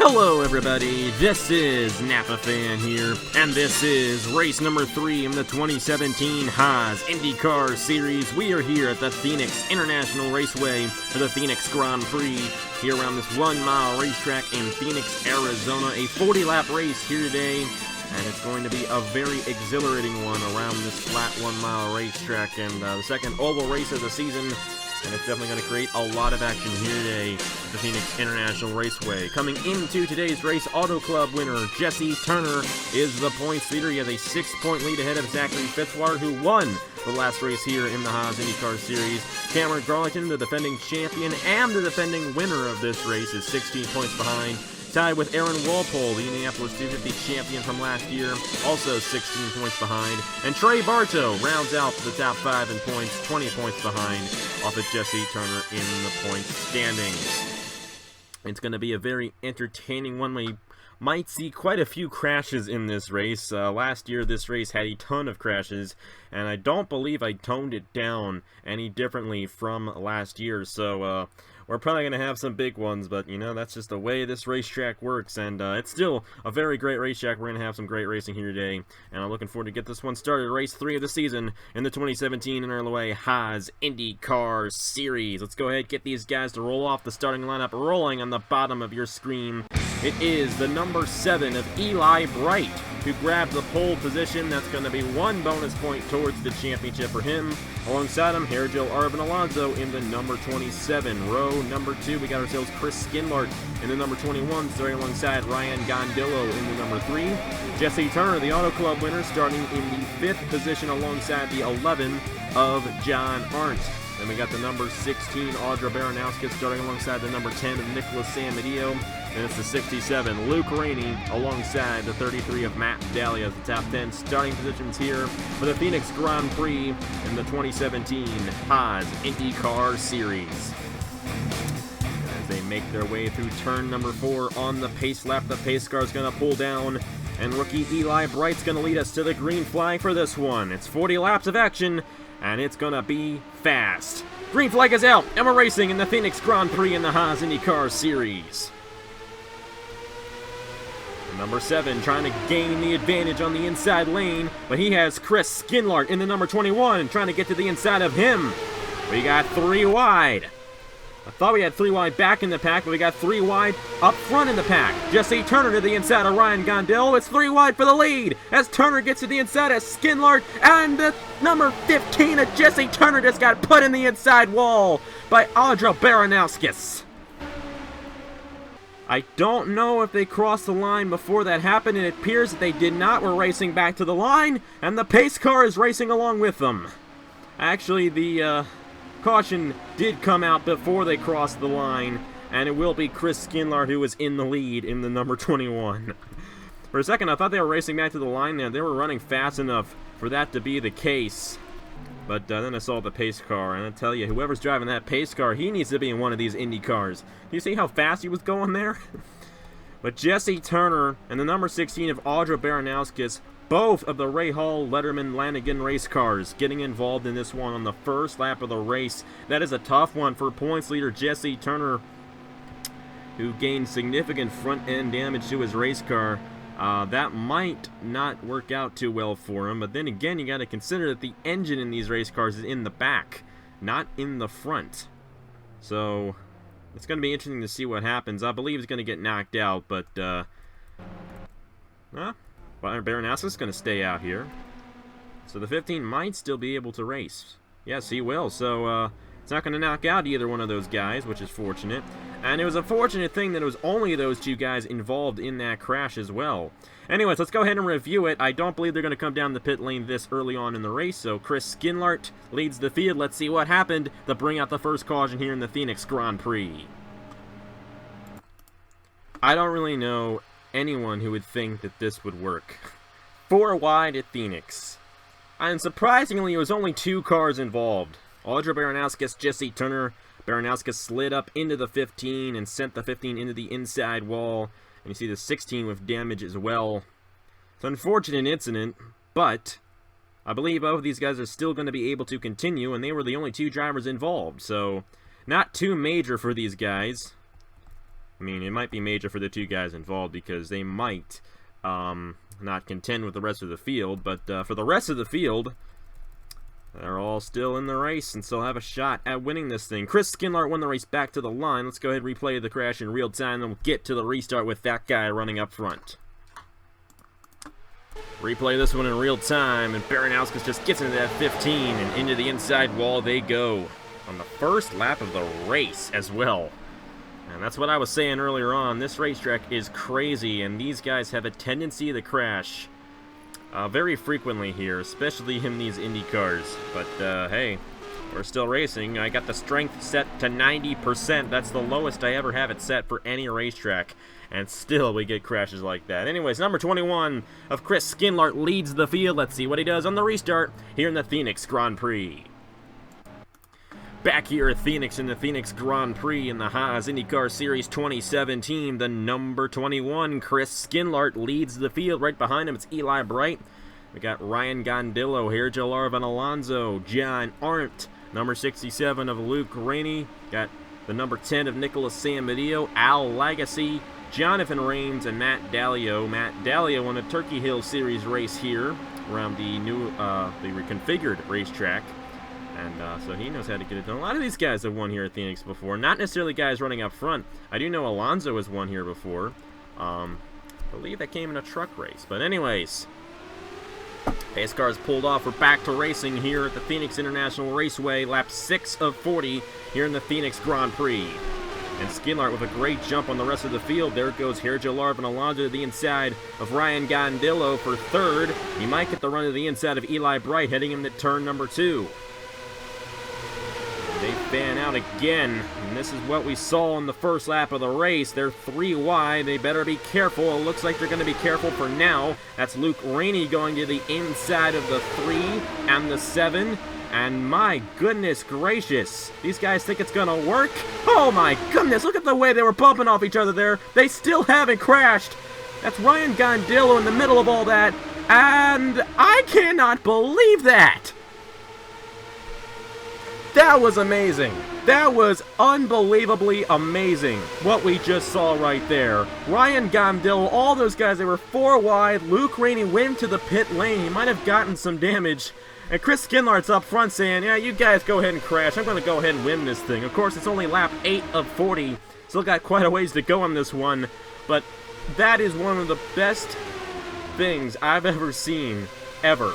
Hello everybody, this is Napa Fan here, and this is race number 3 in the 2017 Haas IndyCar Series. We are here at the Phoenix International Raceway for the Phoenix Grand Prix, here around this 1-mile racetrack in Phoenix, Arizona. A 40-lap race here today, and it's going to be a very exhilarating one around this flat 1-mile racetrack, and the second oval race of the season. And it's definitely going to create a lot of action here today at the Phoenix International Raceway. Coming into today's race, Auto Club winner Jesse Turner is the points leader. He has a 6-point lead ahead of Zachary Fitzwater, who won the last race here in the Haas IndyCar Series. Cameron Garlington, the defending champion and the defending winner of this race, is 16 points behind. Tied with Aaron Walpole, the Indianapolis 250 champion from last year, also 16 points behind. And Trey Bartow rounds out the top 5 in points, 20 points behind, off of Jesse Turner in the points standings. It's going to be a very entertaining one. We might see quite a few crashes in this race. Last year, this race had a ton of crashes, and I don't believe I toned it down any differently from last year, so we're probably going to have some big ones, but, you know, that's just the way this racetrack works, and it's still a very great racetrack. We're going to have some great racing here today, and I'm looking forward to get this one started. Race 3 of the season in the 2017 NRLOA Haas IndyCar Series. Let's go ahead and get these guys to roll off. The starting lineup rolling on the bottom of your screen. It is the number 7 of Eli Bright, who grabbed the pole position. That's going to be 1 bonus point towards the championship for him. Alongside him, Joe Arvin Alonso in the number 27. Row number 2, we got ourselves Chris Skinlart in the number 21, starting alongside Ryan Gondillo in the number 3. Jesse Turner, the Auto Club winner, starting in the 5th position alongside the 11 of John Arndt. Then we got the number 16, Audra Baranowski, starting alongside the number 10 of Nicholas Samedillo. And it's the 67, Luke Rainey, alongside the 33 of Matt Daly as the top 10 starting positions here for the Phoenix Grand Prix in the 2017 Haas IndyCar Series. As they make their way through turn number 4 on the pace lap, the pace car is going to pull down, and rookie Eli Bright's going to lead us to the green flag for this one. It's 40 laps of action, and it's going to be fast. Green flag is out, and we're racing in the Phoenix Grand Prix in the Haas IndyCar Series. Number 7 trying to gain the advantage on the inside lane, but he has Chris Skinlart in the number 21 trying to get to the inside of him. We got 3 wide. I thought we had 3 wide back in the pack, but we got 3 wide up front in the pack. Jesse Turner to the inside of Ryan Gondel. It's 3 wide for the lead as Turner gets to the inside of Skinlart, and the number 15 of Jesse Turner just got put in the inside wall by Audra Baranowski. I don't know if they crossed the line before that happened, and it appears that they did not. We're racing back to the line, and the pace car is racing along with them. Actually, the caution did come out before they crossed the line, and it will be Chris Skinlart who is in the lead in the number 21. For a second, I thought they were racing back to the line there. They were running fast enough for that to be the case. But then I saw the pace car, and I tell you, whoever's driving that pace car, he needs to be in one of these Indy cars. Do you see how fast he was going there? But Jesse Turner and the number 16 of Audra Baranowski, both of the Ray Hall Letterman Lanigan race cars, getting involved in this one on the first lap of the race. That is a tough one for points leader Jesse Turner, who gained significant front-end damage to his race car. That might not work out too well for him, but then again, you got to consider that the engine in these race cars is in the back, not in the front. So it's going to be interesting to see what happens. I believe he's going to get knocked out, but Baranowski is going to stay out here. So the 15 might still be able to race. Yes, he will. So it's not going to knock out either one of those guys, which is fortunate. And it was a fortunate thing that it was only those 2 guys involved in that crash as well. Anyways, let's go ahead and review it. I don't believe they're going to come down the pit lane this early on in the race, so Chris Skinlart leads the field. Let's see what happened to bring out the first caution here in the Phoenix Grand Prix. I don't really know anyone who would think that this would work. 4 wide at Phoenix. And surprisingly, it was only 2 cars involved. Audra Baranowski, Jesse Turner. Baranowski slid up into the 15 and sent the 15 into the inside wall. And you see the 16 with damage as well. It's an unfortunate incident, but I believe both of these guys are still going to be able to continue, and they were the only 2 drivers involved. So, not too major for these guys. I mean, it might be major for the two guys involved because they might not contend with the rest of the field, but for the rest of the field, they're all still in the race and still have a shot at winning this thing. Chris Skinlart won the race back to the line. Let's go ahead and replay the crash in real time, and we'll get to the restart with that guy running up front. Replay this one in real time, and Baranowskis just gets into that 15, and into the inside wall they go on the first lap of the race as well. And that's what I was saying earlier on. This racetrack is crazy, and these guys have a tendency to crash very frequently here, especially in these Indy cars. But hey, we're still racing. I got the strength set to 90%. That's the lowest I ever have it set for any racetrack. And still we get crashes like that. Anyways, number 21 of Chris Skinlart leads the field. Let's see what he does on the restart here in the Phoenix Grand Prix. Back here at Phoenix in the Phoenix Grand Prix in the Haas IndyCar Series 2017, the number 21, Chris Skinlart, leads the field. Right behind him, it's Eli Bright. We got Ryan Gondillo, Herja Larvin Alonso, John Arndt, number 67 of Luke Rainey. Got the number 10 of Nicholas Samedillo, Al Lagasse, Jonathan Rains, and Matt Dallio. Matt Dallio won a Turkey Hill Series race here around the new, the reconfigured racetrack. And so he knows how to get it done. A lot of these guys have won here at Phoenix before. Not necessarily guys running up front. I do know Alonso has won here before. I believe that came in a truck race. But anyways, pace cars pulled off. We're back to racing here at the Phoenix International Raceway. Lap 6 of 40 here in the Phoenix Grand Prix. And Skinlart with a great jump on the rest of the field. There goes Herja Larvin Alonso to the inside of Ryan Gondillo for third. He might get the run to the inside of Eli Bright, heading him to turn number 2. They fan out again, and this is what we saw in the first lap of the race. They're 3 wide. They better be careful. It looks like they're going to be careful for now. That's Luke Rainey going to the inside of the 3 and the 7. And my goodness gracious, these guys think it's going to work? Oh my goodness, look at the way they were bumping off each other there. They still haven't crashed. That's Ryan Gondillo in the middle of all that, and I cannot believe that. That was amazing. That was unbelievably amazing what we just saw right there. Ryan Gondillo, all those guys, they were 4 wide. Luke Rainey went to the pit lane. He might have gotten some damage. And Chris Skinlart's up front saying, yeah, you guys go ahead and crash. I'm going to go ahead and win this thing. Of course, it's only lap 8 of 40. Still got quite a ways to go on this one. But that is one of the best things I've ever seen, ever.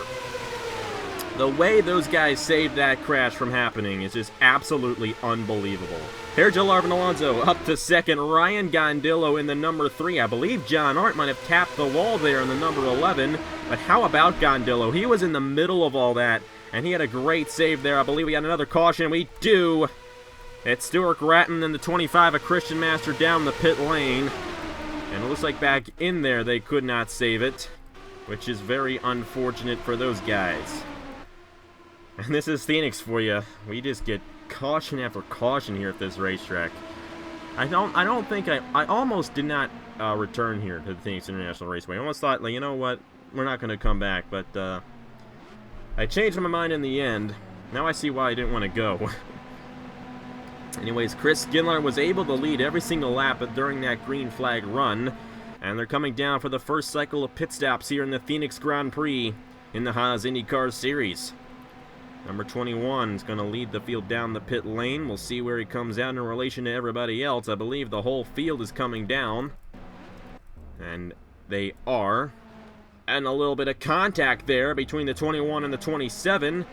The way those guys saved that crash from happening is just absolutely unbelievable. Herja Larvin Alonso up to second. Ryan Gondillo in the number 3. I believe John Arndt might have tapped the wall there in the number 11. But how about Gondillo? He was in the middle of all that, and he had a great save there. I believe we got another caution. We do. It's Stuart Gratton and the 25 of Christian Master down the pit lane. And it looks like back in there they could not save it, which is very unfortunate for those guys. And this is Phoenix for you. We just get caution after caution here at this racetrack. I almost did not return here to the Phoenix International Raceway. I almost thought, like, you know what, we're not going to come back, but I changed my mind in the end. Now I see why I didn't want to go. Anyways, Chris Skinlart was able to lead every single lap during that green flag run, and they're coming down for the first cycle of pit stops here in the Phoenix Grand Prix in the Haas IndyCar Series. Number 21 is going to lead the field down the pit lane. We'll see where he comes out in relation to everybody else. I believe the whole field is coming down. And they are. And a little bit of contact there between the 21 and the 27.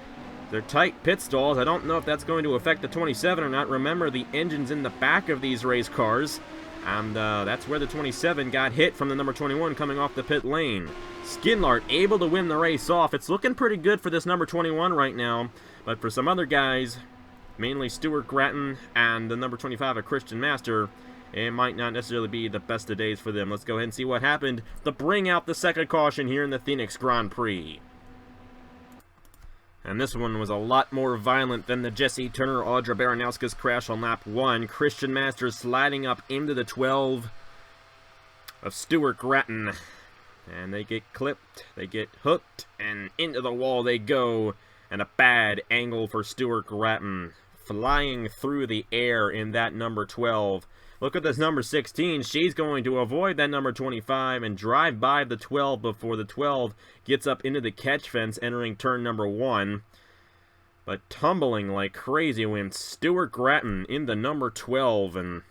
They're tight pit stalls. I don't know if that's going to affect the 27 or not. Remember, the engine's in the back of these race cars. And that's where the 27 got hit from the number 21 coming off the pit lane. Skinlart able to win the race off. It's looking pretty good for this number 21 right now. But for some other guys, mainly Stuart Gratton and the number 25 of Christian Master, it might not necessarily be the best of days for them. Let's go ahead and see what happened to bring out the second caution here in the Phoenix Grand Prix. And this one was a lot more violent than the Jesse Turner-Audra Baranowskis crash on lap 1. Christian Master sliding up into the 12 of Stuart Gratton. And they get clipped, they get hooked, and into the wall they go. And a bad angle for Stuart Gratton. flying through the air in that number 12. Look at this number 16. She's going to avoid that number 25 and drive by the 12 before the 12 gets up into the catch fence, entering turn number 1. But tumbling like crazy went Stuart Gratton in the number 12, and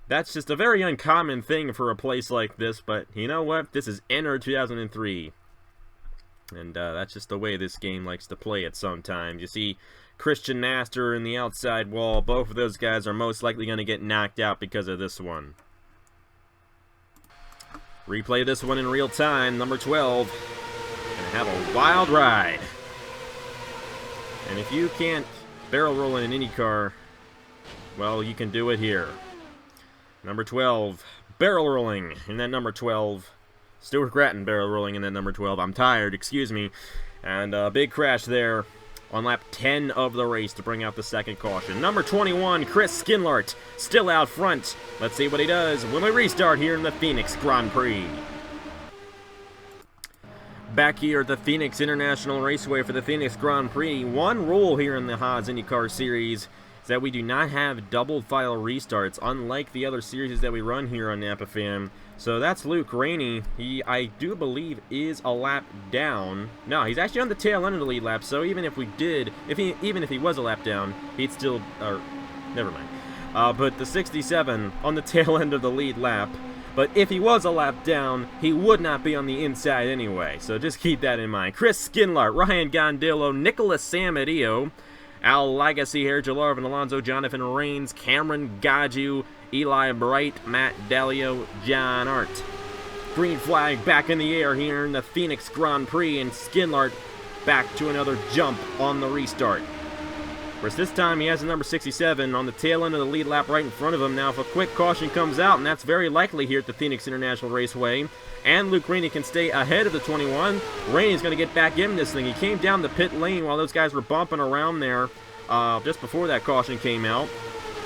that's just a very uncommon thing for a place like this, but you know what? This is NR 2003. And that's just the way this game likes to play it sometimes. You see Christian Naster in the outside wall. Both of those guys are most likely going to get knocked out because of this one. Replay this one in real time. Number 12. Gonna have a wild ride. And if you can't barrel roll in an IndyCar, well, you can do it here. Number 12, barrel rolling in that number 12. Stuart Gratton barrel rolling in that number 12. I'm tired, excuse me. And a big crash there on lap 10 of the race to bring out the second caution. Number 21, Chris Skinlart, still out front. Let's see what he does when we restart here in the Phoenix Grand Prix. Back here at the Phoenix International Raceway for the Phoenix Grand Prix. One rule here in the Haas IndyCar Series is that we do not have double file restarts, unlike the other series that we run here on Napa Fan. So that's Luke Rainey. He, I do believe, is a lap down. No, he's actually on the tail end of the lead lap, so even if we did, even if he was a lap down, he'd still, never mind. But the 67 on the tail end of the lead lap. But if he was a lap down, he would not be on the inside anyway. So just keep that in mind. Chris Skinlart, Ryan Gondillo, Nicholas Samadillo, Al Lagasse, Harry Jalarvin, Alonso, Jonathan Rains, Cameron Gaju, Eli Bright, Matt Dalio, John Art. Green flag back in the air here in the Phoenix Grand Prix, and Skinlart back to another jump on the restart. Of course, this time he has the number 67 on the tail end of the lead lap right in front of him. Now, if a quick caution comes out, and that's very likely here at the Phoenix International Raceway, and Luke Rainey can stay ahead of the 21, Rainey's going to get back in this thing. He came down the pit lane while those guys were bumping around there just before that caution came out,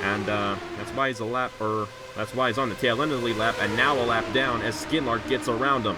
and that's why he's that's why he's on the tail end of the lead lap, and now a lap down as Skinlart gets around him.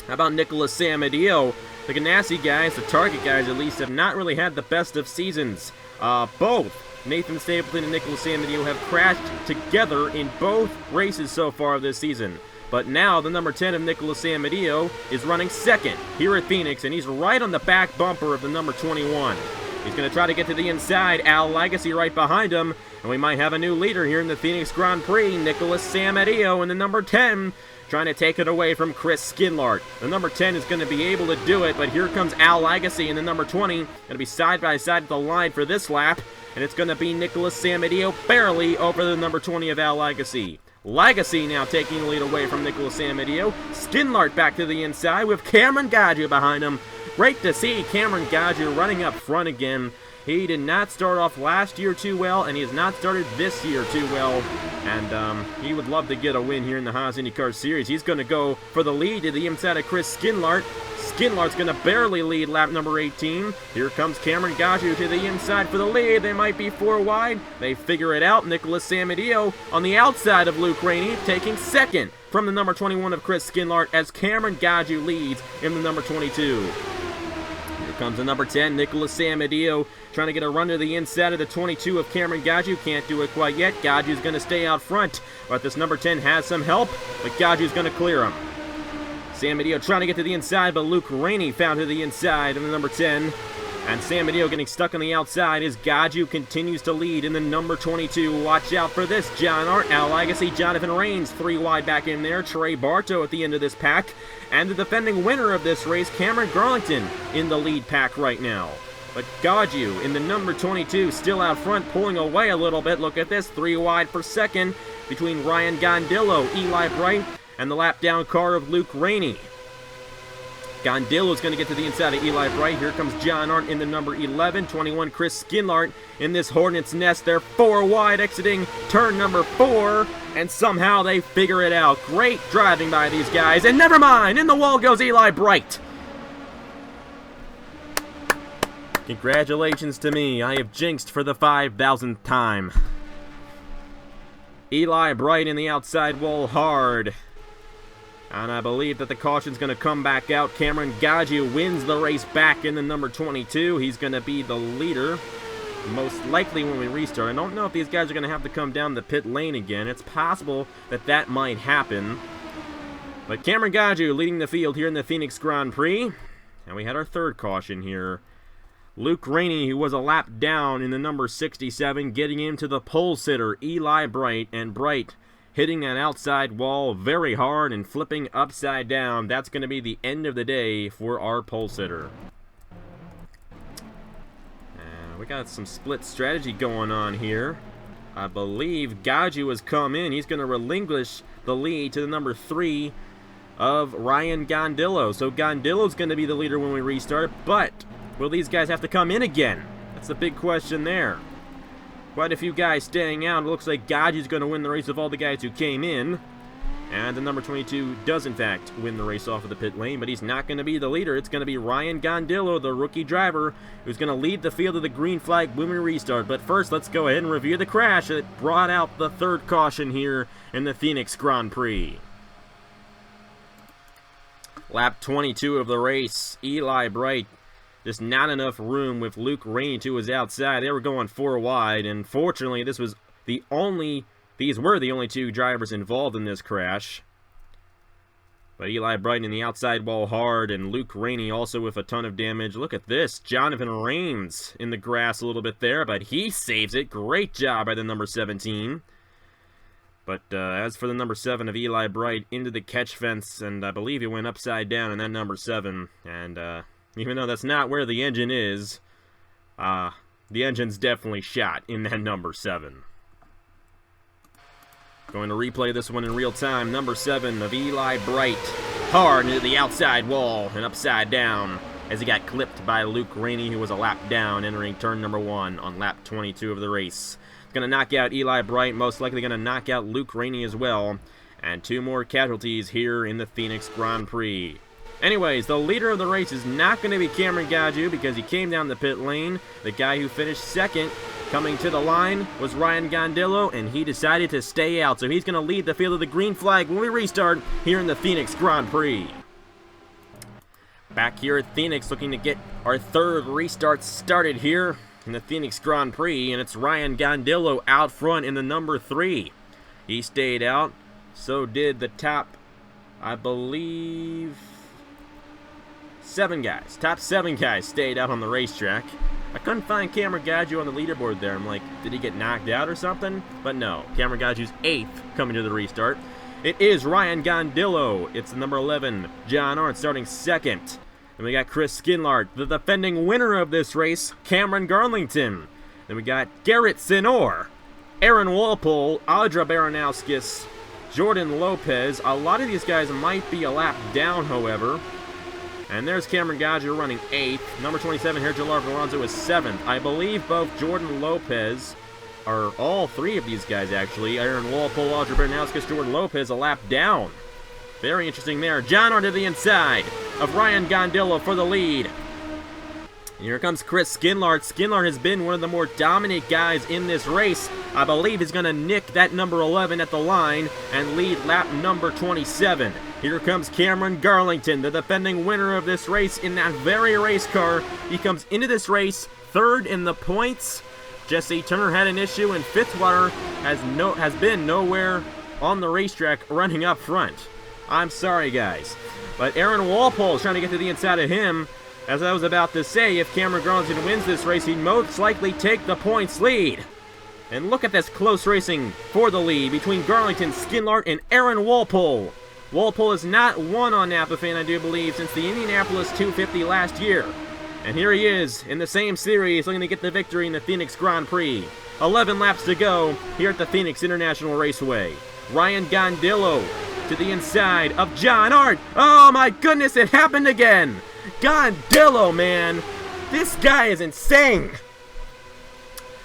How about Nicholas Samadillo? The Ganassi guys, the Target guys at least, have not really had the best of seasons. Both Nathan Stapleton and Nicholas Samadillo have crashed together in both races so far this season. But now the number 10 of Nicholas Samadillo is running second here at Phoenix, and he's right on the back bumper of the number 21. He's going to try to get to the inside. Al Lagasse right behind him, and we might have a new leader here in the Phoenix Grand Prix. Nicholas Samadillo in the number 10. Trying to take it away from Chris Skinlart. The number 10 is going to be able to do it, but here comes Al Lagasse in the number 20. Going to be side by side at the line for this lap, and it's going to be Nicholas Samadillo barely over the number 20 of Al Lagasse. Lagasse now taking the lead away from Nicholas Samadillo. Skinlart back to the inside with Cameron Gaju behind him. Great to see Cameron Gaju running up front again. He did not start off last year too well, and he has not started this year too well. And he would love to get a win here in the Haas IndyCar Series. He's going to go for the lead to the inside of Chris Skinlart. Skinlart's going to barely lead lap number 18. Here comes Cameron Gaju to the inside for the lead. They might be 4 wide. They figure it out. Nicholas Samadillo on the outside of Luke Rainey, taking second from the number 21 of Chris Skinlart as Cameron Gaju leads in the number 22. Here comes the number 10, Nicholas Samadillo, trying to get a run to the inside of the 22 of Cameron Gaju. Can't do it quite yet. Gaju's going to stay out front, but this number 10 has some help, but Gaju's going to clear him. Samadillo trying to get to the inside, but Luke Rainey found to the inside of the number 10. And Samadillo getting stuck on the outside as Gaju continues to lead in the number 22. Watch out for this. John Art, Al Lagasse, Jonathan Rains, 3 wide back in there. Trey Bartow at the end of this pack. And the defending winner of this race, Cameron Garlington, in the lead pack right now. But Gaju in the number 22 still out front, pulling away a little bit. Look at this, 3 wide per second between Ryan Gondillo, Eli Bright, and the lap down car of Luke Rainey. Gondillo's going to get to the inside of Eli Bright. Here comes John Art in the number 11. 21, Chris Skinlart in this Hornet's Nest. They're 4 wide exiting turn number 4, and somehow they figure it out. Great driving by these guys, and never mind, in the wall goes Eli Bright. Congratulations to me. I have jinxed for the 5,000th time. Eli Bright in the outside wall hard. And I believe that the caution's going to come back out. Cameron Gaju wins the race back in the number 22. He's going to be the leader. most likely when we restart. I don't know if these guys are going to have to come down the pit lane again. It's possible that that might happen. But Cameron Gaju leading the field here in the Phoenix Grand Prix. And we had our third caution here. Luke Rainey, who was a lap down in the number 67, getting into the pole sitter, Eli Bright. And Bright hitting that outside wall very hard and flipping upside down. That's going to be the end of the day for our pole sitter. We got some split strategy going on here. I believe Gaju has come in. He's going to relinquish the lead to the number 3 of Ryan Gondillo. So Gondillo's going to be the leader when we restart, but will these guys have to come in again? That's the big question there. Quite a few guys staying out. It looks like Gaju's going to win the race of all the guys who came in. And the number 22 does, in fact, win the race off of the pit lane, but he's not going to be the leader. It's going to be Ryan Gondillo, the rookie driver, who's going to lead the field of the green flag when we restart. But first, let's go ahead and review the crash that brought out the third caution here in the Phoenix Grand Prix. Lap 22 of the race, Eli Bright. Just not enough room with Luke Rainey to his outside. They were going 4 wide, and fortunately, these were the only 2 drivers involved in this crash. But Eli Bright in the outside wall hard, and Luke Rainey also with a ton of damage. Look at this. Jonathan Rames in the grass a little bit there, but he saves it. Great job by the number 17. But as for the number 7 of Eli Bright, into the catch fence, and I believe he went upside down in that number 7. And even though that's not where the engine is, the engine's definitely shot in that number 7. Going to replay this one in real time. Number 7 of Eli Bright. Hard into the outside wall and upside down as he got clipped by Luke Rainey, who was a lap down, entering turn number 1 on lap 22 of the race. Going to knock out Eli Bright, most likely going to knock out Luke Rainey as well. And 2 more casualties here in the Phoenix Grand Prix. Anyways, the leader of the race is not going to be Cameron Gaju because he came down the pit lane. The guy who finished second coming to the line was Ryan Gondillo, and he decided to stay out. So he's going to lead the field of the green flag when we restart here in the Phoenix Grand Prix. Back here at Phoenix, looking to get our third restart started here in the Phoenix Grand Prix, and it's Ryan Gondillo out front in the number 3. He stayed out. So did the top, I believe, 7 guys. Top 7 guys stayed out on the racetrack. I couldn't find Cameron Gaju on the leaderboard there. I'm like, did he get knocked out or something? But no, Cameron Gaju's 8th coming to the restart. It is Ryan Gondillo. It's the number 11, John Arndt, starting 2nd. Then we got Chris Skinlart, the defending winner of this race, Cameron Garlington. Then we got Garrett Sinor, Aaron Walpole, Audra Baranowskis, Jordan Lopez. A lot of these guys might be a lap down, however. And there's Cameron Gaju running 8th. Number 27 here, Jolar Alonso is 7th. I believe both Jordan Lopez, or all 3 of these guys actually, Aaron Walpole, Audra Baranowskis, Jordan Lopez, a lap down. Very interesting there. John Arndt to the inside of Ryan Gondillo for the lead. And here comes Chris Skinlart. Skinlart has been one of the more dominant guys in this race. I believe he's going to nick that number 11 at the line and lead lap number 27. Here comes Cameron Garlington, the defending winner of this race in that very race car. He comes into this race 3rd in the points. Jesse Turner had an issue, and Fitzwater has been nowhere on the racetrack running up front. I'm sorry, guys. But Aaron Walpole is trying to get to the inside of him. As I was about to say, if Cameron Garlington wins this race, he'd most likely take the points lead. And look at this close racing for the lead between Garlington, Skinlart, and Aaron Walpole. Walpole has not won on Napa Fan, I do believe, since the Indianapolis 250 last year. And here he is in the same series, looking to get the victory in the Phoenix Grand Prix. 11 laps to go here at the Phoenix International Raceway. Ryan Gondillo to the inside of John Arndt. Oh my goodness, it happened again! Gondillo, man! This guy is insane!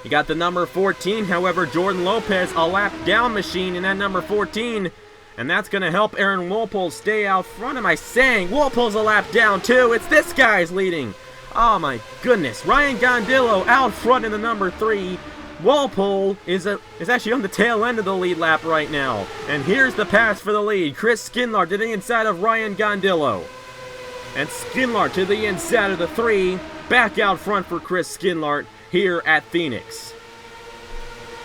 You got the number 14, however, Jordan Lopez, a lap down machine in that number 14. And that's going to help Aaron Walpole stay out front. Am I saying Walpole's a lap down too? It's this guy's leading. Oh my goodness. Ryan Gondillo out front in the number 3. Walpole is actually on the tail end of the lead lap right now. And here's the pass for the lead. Chris Skinlart to the inside of Ryan Gondillo. And Skinlart to the inside of the 3. Back out front for Chris Skinlart. here at Phoenix.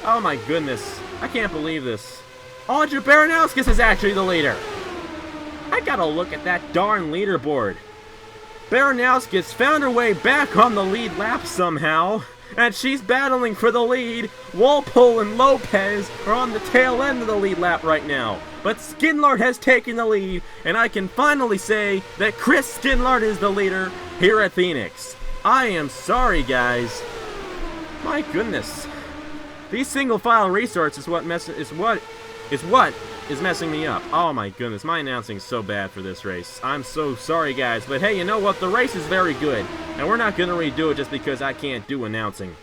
Oh my goodness, I can't believe this. Audra Baranowskis is actually the leader. I gotta look at that darn leaderboard. Baranowskis found her way back on the lead lap somehow, and she's battling for the lead. Walpole and Lopez are on the tail end of the lead lap right now. But Skidlard has taken the lead, and I can finally say that Chris Skidlard is the leader here at Phoenix. I am sorry, guys. My goodness. These single file restarts is what is messing me up. Oh my goodness, my announcing is so bad for this race. I'm so sorry, guys, but hey, you know what? The race is very good, and we're not gonna redo it just because I can't do announcing.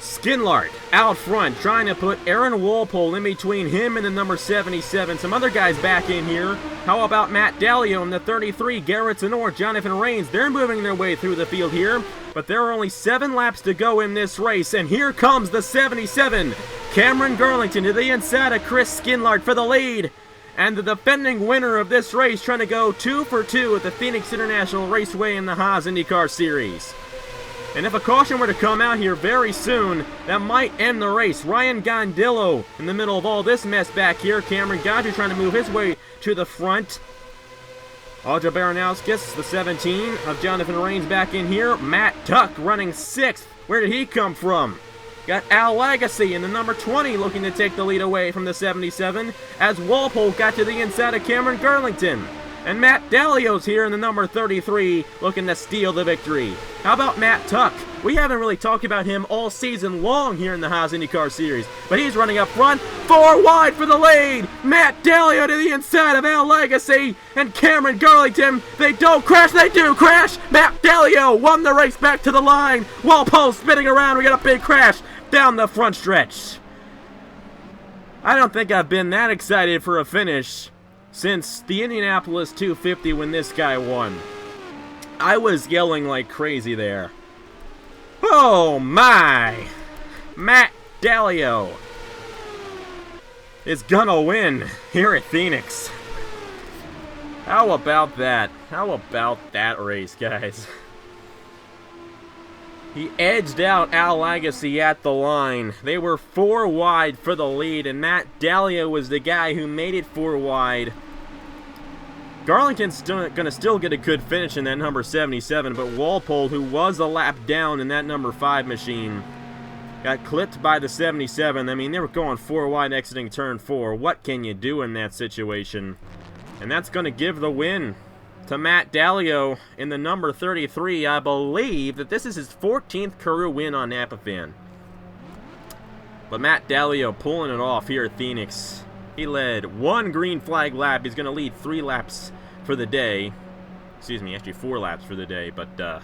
Skidlard out front, trying to put Aaron Walpole in between him and the number 77. Some other guys back in here. How about Matt Dallio in the 33, Garrett Tenor, Jonathan Rains? They're moving their way through the field here, but there are only 7 laps to go in this race, and here comes the 77. Cameron Garlington to the inside of Chris Skidlard for the lead. And the defending winner of this race trying to go 2 for 2 at the Phoenix International Raceway in the Haas IndyCar Series. And if a caution were to come out here very soon, that might end the race. Ryan Gondillo in the middle of all this mess back here. Cameron Godfrey trying to move his way to the front. Audra Baranowskis, the 17 of Jonathan Rains back in here. Matt Tuck running 6th. Where did he come from? Got Al Lagacy in the number 20 looking to take the lead away from the 77 as Walpole got to the inside of Cameron Garlington. And Matt Dallio's here in the number 33 looking to steal the victory. How about Matt Tuck? We haven't really talked about him all season long here in the Haas IndyCar Series, but he's running up front, 4 wide for the lead. Matt Dallio to the inside of Al Lagacy and Cameron Garlington. They don't crash, they do crash. Matt Dallio won the race back to the line. Walpole spinning around, we got a big crash down the front stretch. I don't think I've been that excited for a finish since the Indianapolis 250 when this guy won. I was yelling like crazy there. Oh my! Matt Dallio is gonna win here at Phoenix. How about that? How about that race, guys? He edged out Al Lagacy at the line. They were 4 wide for the lead, and Matt Dallio was the guy who made it 4 wide. Garlington's going to still get a good finish in that number 77, but Walpole, who was a lap down in that number 5 machine, got clipped by the 77. I mean, they were going 4 wide exiting turn 4. What can you do in that situation? And that's going to give the win to Matt Dallio in the number 33. I believe that this is his 14th career win on NAPAFan. But Matt Dallio pulling it off here at Phoenix. He led 1 green flag lap. He's going to lead 3 laps for the day. Excuse me, actually 4 laps for the day. But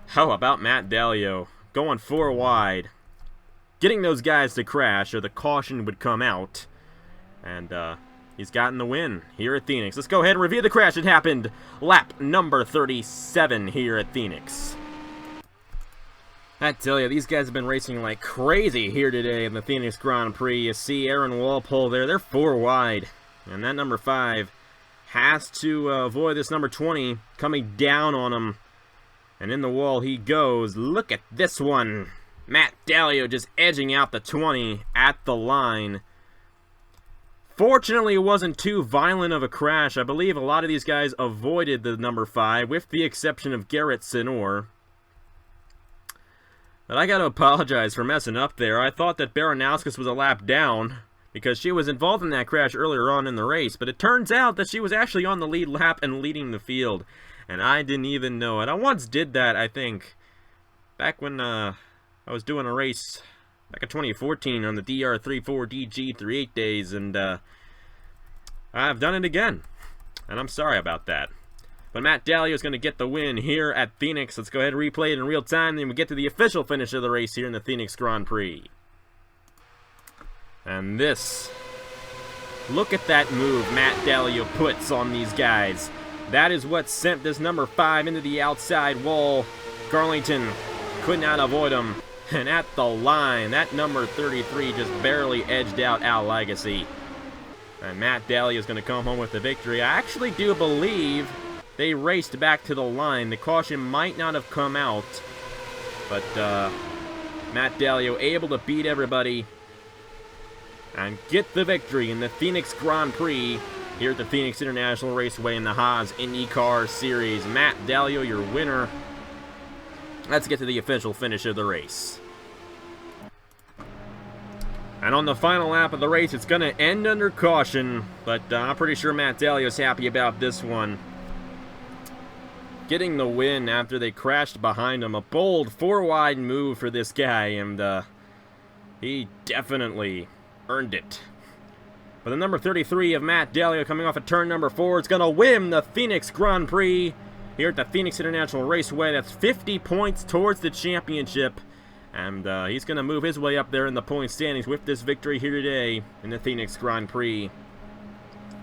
how about Matt Dallio going 4 wide, getting those guys to crash, or the caution would come out, and he's gotten the win here at Phoenix. Let's go ahead and review the crash. It happened lap number 37 here at Phoenix. I tell you, these guys have been racing like crazy here today in the Phoenix Grand Prix. You see Aaron Walpole there. They're 4 wide. And that number 5 has to avoid this number 20 coming down on him. And in the wall he goes. Look at this one. Matt Dallio just edging out the 20 at the line. Fortunately, it wasn't too violent of a crash. I believe a lot of these guys avoided the number 5, with the exception of Garrett Tenor. But I gotta apologize for messing up there. I thought that Baranowskis was a lap down because she was involved in that crash earlier on in the race. But it turns out that she was actually on the lead lap and leading the field. And I didn't even know it. I once did that, I think, back when I was doing a race back in 2014 on the DR34DG38 days. And I've done it again. And I'm sorry about that. But Matt Dallio is going to get the win here at Phoenix. Let's go ahead and replay it in real time. Then we get to the official finish of the race here in the Phoenix Grand Prix. And this. Look at that move Matt Dallio puts on these guys. That is what sent this number 5 into the outside wall. Garlington could not avoid him. And at the line, that number 33 just barely edged out Al Lagacy. And Matt Dallio is going to come home with the victory. I actually do believe they raced back to the line. The caution might not have come out But Matt Dalio able to beat everybody and get the victory in the Phoenix Grand Prix here at the Phoenix International Raceway in the Haas IndyCar Series. Matt Dalio, your winner. Let's get to the official finish of the race. And on the final lap of the race, it's going to end under caution, but I'm pretty sure Matt Dalio's happy about this one. Getting the win after they crashed behind him. A bold four-wide move for this guy, and he definitely earned it. But the number 33 of Matt Dalio coming off of turn number 4 is going to win the Phoenix Grand Prix here at the Phoenix International Raceway. That's 50 points towards the championship. And he's going to move his way up there in the point standings with this victory here today in the Phoenix Grand Prix.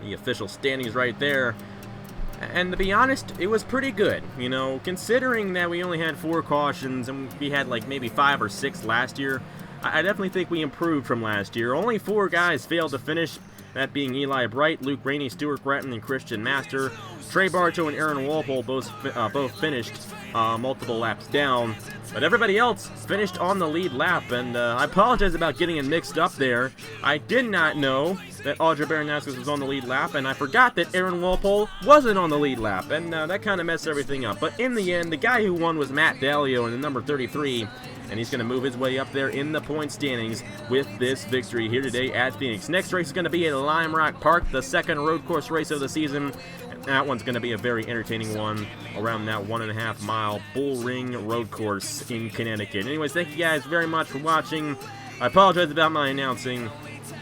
The official standings right there. And to be honest, it was pretty good. You know, considering that we only had 4 cautions and we had like maybe 5 or 6 last year, I definitely think we improved from last year. Only 4 guys failed to finish, that being Eli Bright, Luke Rainey, Stuart Gratton, and Christian Master. Trey Bartow and Aaron Walpole both finished multiple laps down. But everybody else finished on the lead lap, and I apologize about getting it mixed up there. I did not know that Audrey Baranowskis was on the lead lap, and I forgot that Aaron Walpole wasn't on the lead lap, and that kind of messed everything up. But in the end, the guy who won was Matt Dalio in the number 33, and he's going to move his way up there in the point standings with this victory here today at Phoenix. Next race is going to be at Lime Rock Park, the second road course race of the season. That one's going to be a very entertaining one around that 1.5-mile Bull Ring road course in Connecticut. Anyways, thank you guys very much for watching. I apologize about my announcing.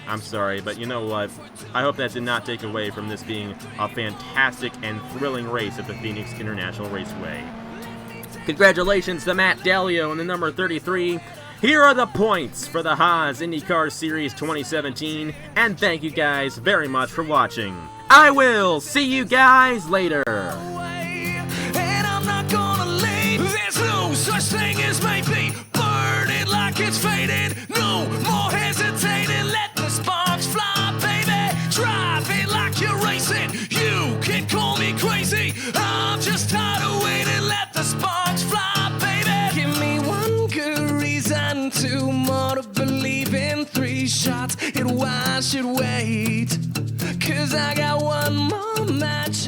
I'm sorry, but you know what? I hope that did not take away from this being a fantastic and thrilling race at the Phoenix International Raceway. Congratulations to Matt Dalio in the number 33. Here are the points for the Haas IndyCar Series 2017, and thank you guys very much for watching. I will see you guys later. And I'm not gonna leave. There's no such thing as maybe. Burn it like it's fading. No more hesitating. Let the sparks fly, baby. Drive it like you're racing. You can call me crazy. I'm just tired of waiting. Let the sparks fly, baby. Give me one good reason, 2 more to believe in, 3 shots, and why I should wait. 'Cause I got one more match